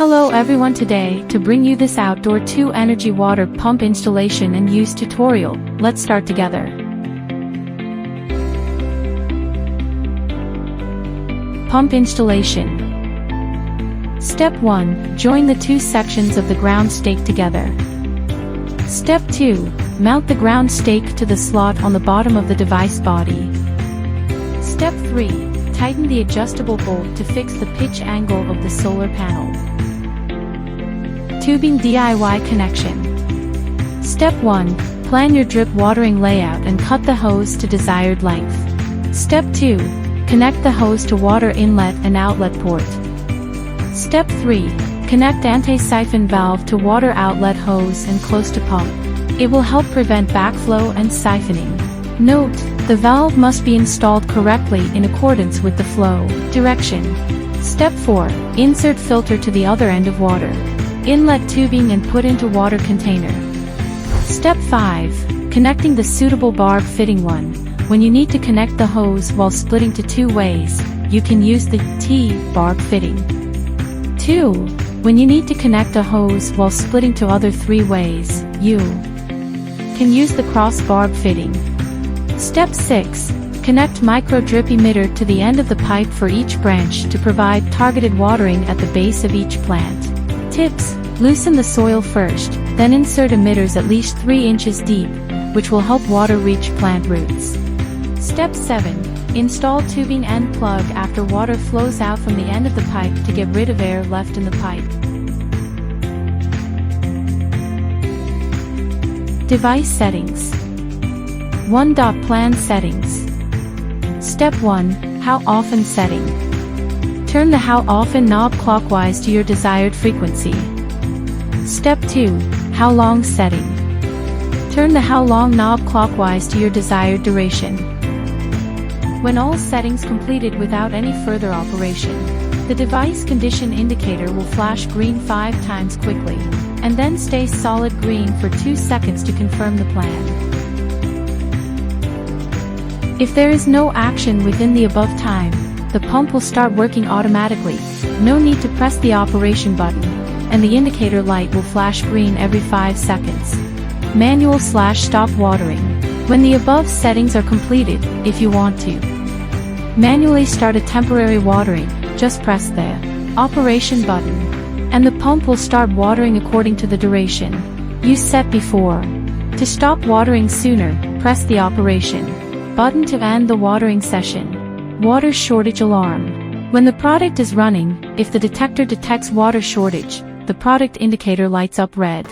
Hello everyone, today to bring you this outdoor 2 energy water pump installation and use tutorial. Let's start together. Pump installation. Step 1. Join the 2 sections of the ground stake together. Step 2. Mount the ground stake to the slot on the bottom of the device body. Step 3. Tighten the adjustable bolt to fix the pitch angle of the solar panel. Tubing DIY connection. Step 1. Plan your drip watering layout and cut the hose to desired length. Step 2. Connect the hose to water inlet and outlet port. Step 3. Connect anti-siphon valve to water outlet hose and close to pump. It will help prevent backflow and siphoning. Note, the valve must be installed correctly in accordance with the flow direction. Step 4. Insert filter to the other end of water. Inlet tubing and put into water container. Step 5. Connecting the suitable barb fitting 1. When you need to connect the hose while splitting to 2 ways, you can use the T-barb fitting. 2. When you need to connect a hose while splitting to other 3 ways, you can use the cross-barb fitting. Step 6. Connect micro-drip emitter to the end of the pipe for each branch to provide targeted watering at the base of each plant. Tips: loosen the soil first, then insert emitters at least 3 inches deep, which will help water reach plant roots. Step 7. Install tubing end plug after water flows out from the end of the pipe to get rid of air left in the pipe. Device settings. 1. Plan settings. Step 1. How often setting. Turn the how often knob clockwise to your desired frequency. Step 2. How long setting. Turn the how long knob clockwise to your desired duration. When all settings completed without any further operation, the device condition indicator will flash green 5 times quickly, and then stay solid green for 2 seconds to confirm the plan. If there is no action within the above time, the pump will start working automatically, no need to press the operation button, and the indicator light will flash green every 5 seconds. Manual/stop watering. When the above settings are completed, if you want to manually start a temporary watering, just press the operation button, and the pump will start watering according to the duration you set before. To stop watering sooner, press the operation button to end the watering session. Water shortage alarm. When the product is running, if the detector detects water shortage, the product indicator lights up red.